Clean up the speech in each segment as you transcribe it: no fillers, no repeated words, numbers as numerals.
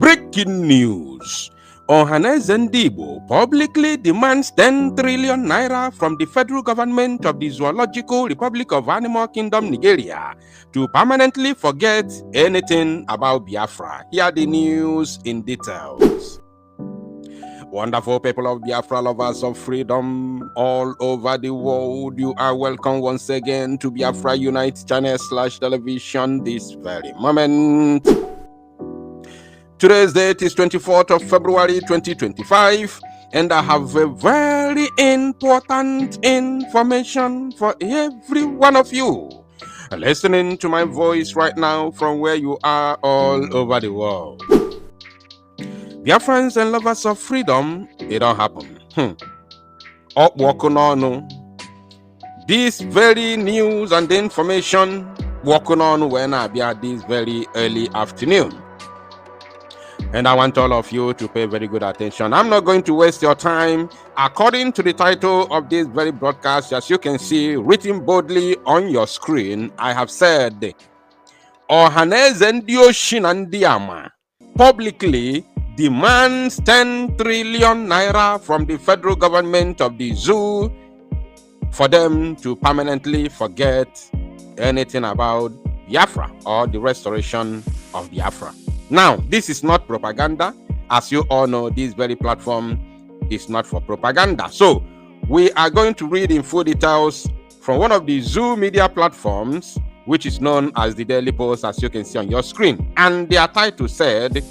Breaking news. Ohaneze Ndigbo publicly demands 10 trillion naira from the federal government of the Zoological Republic of Animal Kingdom, Nigeria, to permanently forget anything about Biafra. Here the news in details. Wonderful people of Biafra, lovers of freedom all over the world, you are welcome once again to Biafra Unite channel /television this very moment. Today's date is 24th of February 2025, and I have a very important information for every one of you listening to my voice right now from where you are all over the world. Biafrans and lovers of freedom, it don't happen. Up walking on. This very news and information walking on when I be at this very early afternoon. And I want all of you to pay very good attention. I'm not going to waste your time. According to the title of this very broadcast, as you can see written boldly on your screen, I have said, Ohaneze Ndigbo publicly demands 10 trillion naira from the federal government of the zoo for them to permanently forget anything about Biafra or the restoration of Biafra. Now, this is not propaganda. As you all know, this very platform is not for propaganda. So, we are going to read in full details from one of the zoo media platforms, which is known as the Daily Post, as you can see on your screen. And their title said,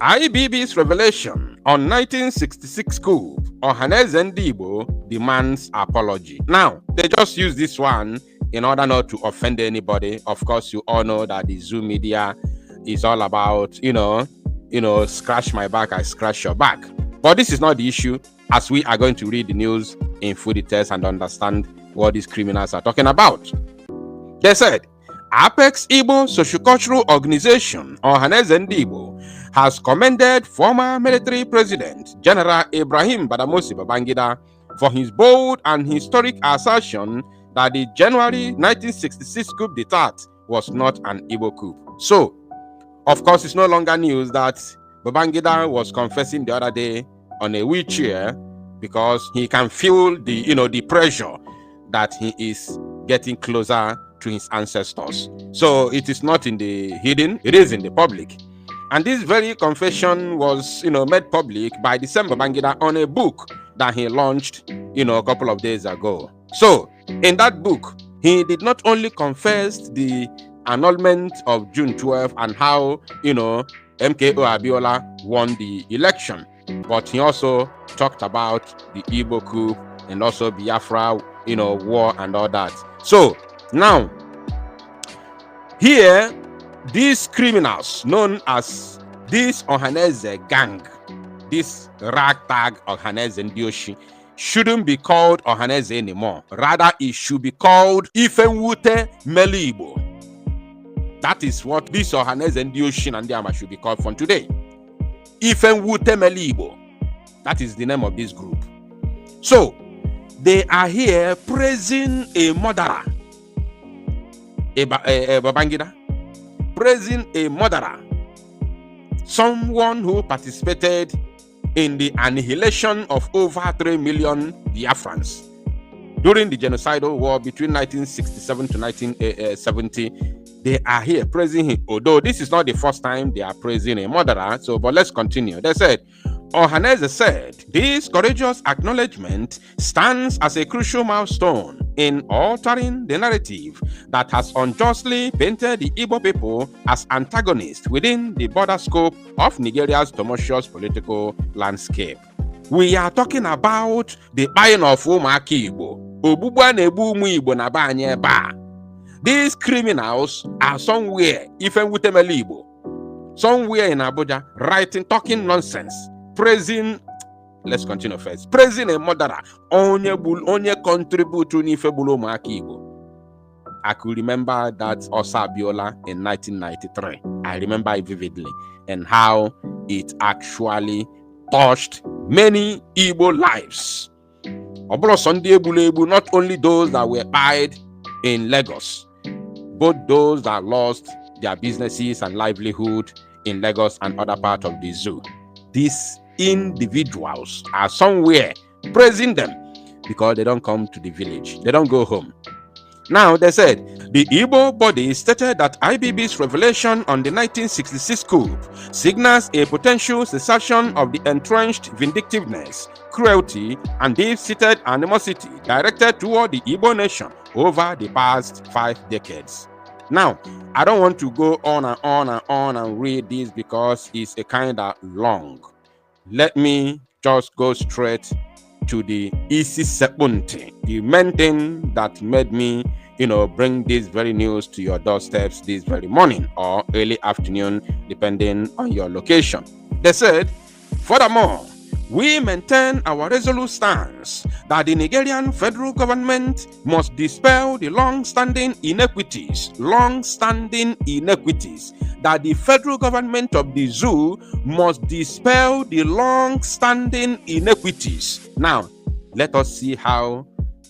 IBB's revelation on 1966 coup, Ohaneze Ndigbo demands apology. Now, they just use this one in order not to offend anybody. Of course, you all know that the zoo media is all about, scratch my back, I scratch your back. But this is not the issue, as we are going to read the news in full details and understand what these criminals are talking about. They said, Apex Igbo Sociocultural Organization, Ohaneze Ndigbo, has commended former military president, General Ibrahim Badamasi Babangida, for his bold and historic assertion that the January 1966 coup d'etat was not an Igbo coup. So, of course, it's no longer news that Babangida was confessing the other day on a wheelchair because he can feel the pressure that he is getting closer to his ancestors. So it is not in the hidden, it is in the public. And this very confession was, made public by the same Babangida on a book that he launched, a couple of days ago. So in that book, he did not only confess the annulment of June 12 and how, MKO Abiola won the election, but he also talked about the Igbo coup and also Biafra, war and all that. So now, here, these criminals known as this Ohaneze gang, this ragtag Ohaneze Ndigbo, shouldn't be called Ohaneze anymore. Rather, it should be called Ifenwute Melibo. That is what this Ohaneze Ndigbo and Ndiama should be called from today. Ifenwute Melibo. That is the name of this group. So, they are here praising a murderer, Babangida, praising a murderer, someone who participated in the annihilation of over 3 million Biafrans during the genocidal war between 1967 to 1970. They are here praising him, although this is not the first time they are praising a murderer. So, but let's continue. They said, Ohaneze said, this courageous acknowledgement stands as a crucial milestone in altering the narrative that has unjustly painted the Igbo people as antagonists within the border scope of Nigeria's tumultuous political landscape. We are talking about the buying of Umaki Igbo. Ogbugbu na-egbu ụmụ Igbo na be anyị ebe a. These criminals are somewhere, even with Igbo, somewhere in Abuja, writing, talking nonsense, praising. Let's continue first. Praising a murderer, onye contribute to Nifebulo Maki Igbo. I could remember that Osa Abiola in 1993. I remember it vividly, and how it actually touched many Igbo lives. Obolo Sunday Bulebu, not only those that were buried in Lagos, both those that lost their businesses and livelihood in Lagos and other parts of the zoo. These individuals are somewhere praising them because they don't come to the village. They don't go home. Now, they said, the Igbo body stated that IBB's revelation on the 1966 coup signals a potential cessation of the entrenched vindictiveness, cruelty, and deep-seated animosity directed toward the Igbo nation over the past 5 decades. Now, I don't want to go on and on and on and read this because it's a kind of long. Let me just go straight to the easy sepunte, the main thing that made me, bring this very news to your doorsteps this very morning or early afternoon, depending on your location. They said, furthermore, we maintain our resolute stance that the Nigerian federal government must dispel the long-standing inequities, that the federal government of the zoo must dispel the long-standing inequities. Now, let us see how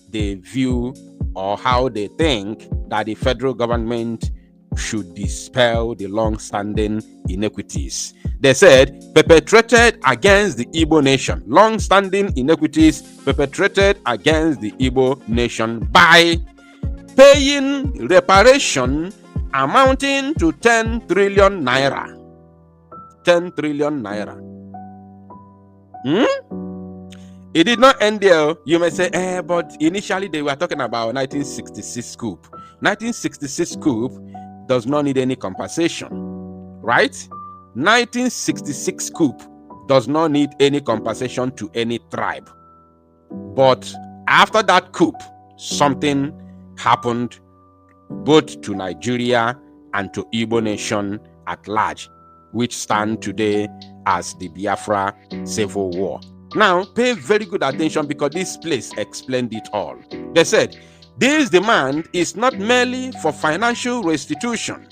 they view or how they think that the federal government should dispel the long-standing inequities. They said, perpetrated against the Igbo nation, long-standing inequities perpetrated against the Igbo nation by paying reparation amounting to 10 trillion naira. 10 trillion naira. It did not end there. You may say, but initially they were talking about 1966 coup. 1966 coup does not need any compensation, right? 1966 coup does not need any compensation to any tribe. But after that coup, something happened both to Nigeria and to Igbo nation at large, which stand today as the Biafra Civil War. Now, pay very good attention because this place explained it all. They said, this demand is not merely for financial restitution.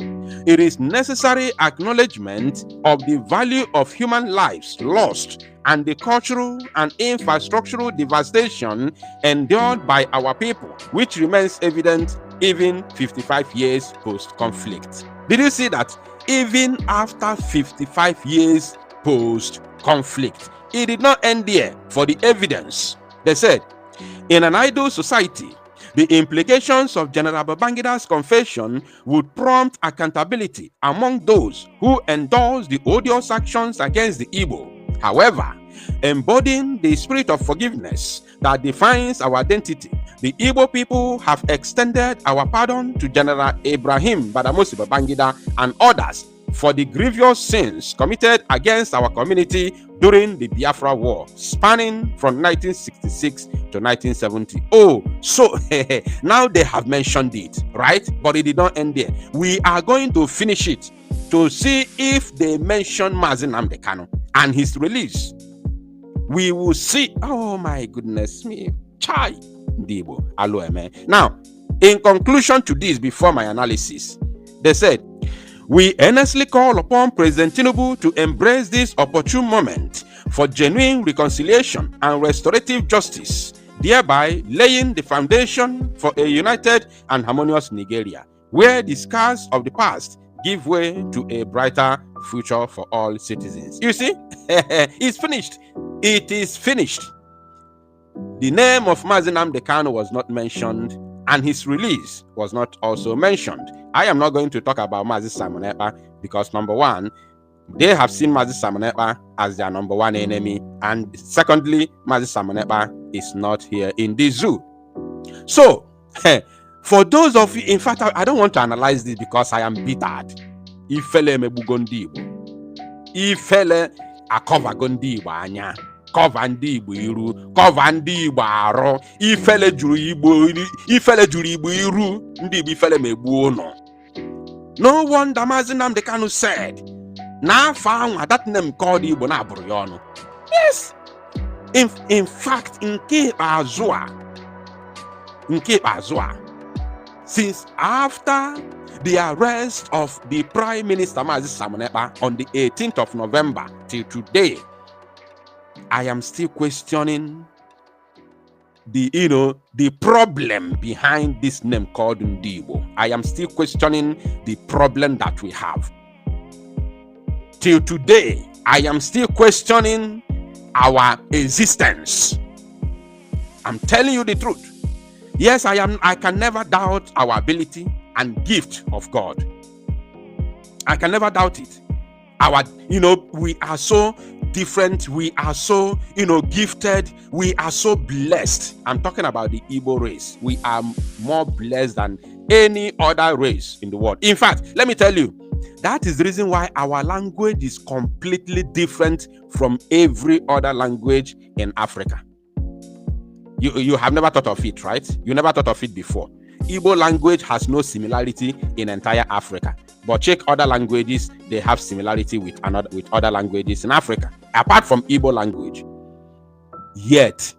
It is necessary acknowledgement of the value of human lives lost and the cultural and infrastructural devastation endured by our people, which remains evident even 55 years post-conflict. Did you see that? Even after 55 years post-conflict, it did not end there for the evidence. They said, in an idle society, the implications of General Babangida's confession would prompt accountability among those who endorse the odious actions against the Igbo. However, embodying the spirit of forgiveness that defines our identity, the Igbo people have extended our pardon to General Ibrahim Badamasi Babangida and others for the grievous sins committed against our community during the Biafra War, spanning from 1966 to 1970. Oh, so now they have mentioned it, right? But it did not end there. We are going to finish it to see if they mention Mazi Nnamdi Kanu and his release. We will see. Oh my goodness me. Chai Ndigbo. Aloe, man. Now, in conclusion to this, before my analysis, they said, we earnestly call upon President Tinubu to embrace this opportune moment for genuine reconciliation and restorative justice, thereby laying the foundation for a united and harmonious Nigeria, where the scars of the past give way to a brighter future for all citizens. You see, it's finished. It is finished. The name of Mazi Nnamdi Kanu was not mentioned, and his release was not also mentioned. I am not going to talk about Mazi Simon Ekpa because, number one, they have seen Mazi Simon Ekpa as their number one enemy, and secondly, Mazi Simon Ekpa is not here in the zoo. So, for those of you, in fact, I don't want to analyze this because I am bittered. Ifele mebugo Ndigbo, ifele akova Ndigbo anya, cover Ndigbo iru, cover Ndigbo aro, ifele juru Igbo iru, Ndigbo ifele megbu ono. No wonder Mazi Nnamdi Kanu said, na fa that name called Igbo na aburu ya onu. Yes. In fact, nke azua, since after the arrest of the Prime Minister Mazi Simon Ekpa on the 18th of November till today, I am still questioning the problem behind this name called Ndigbo. I am still questioning the problem that we have. Till today, I am still questioning our existence. I'm telling you the truth. Yes, I can never doubt our ability and gift of God. I can never doubt it. We are so different. We are so, gifted. We are so blessed. I'm talking about the Igbo race. We are more blessed than any other race in the world. In fact, let me tell you, that is the reason why our language is completely different from every other language in Africa. You have never thought of it, right? You never thought of it before. Igbo language has no similarity in entire Africa. But check other languages, they have similarity with other languages in Africa, apart from Igbo language. Yet,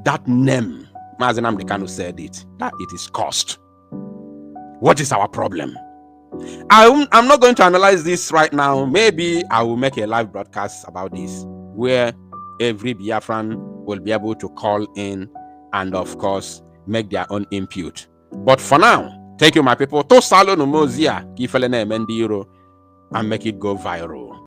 that name, Mazi Nnamdi Kanu said it, that it is cursed. What is our problem? I'm not going to analyze this right now. Maybe I will make a live broadcast about this, where every Biafran will be able to call in and, of course, make their own input. But for now, thank you, my people. To salo no mozia, kifele na emendiro, and make it go viral.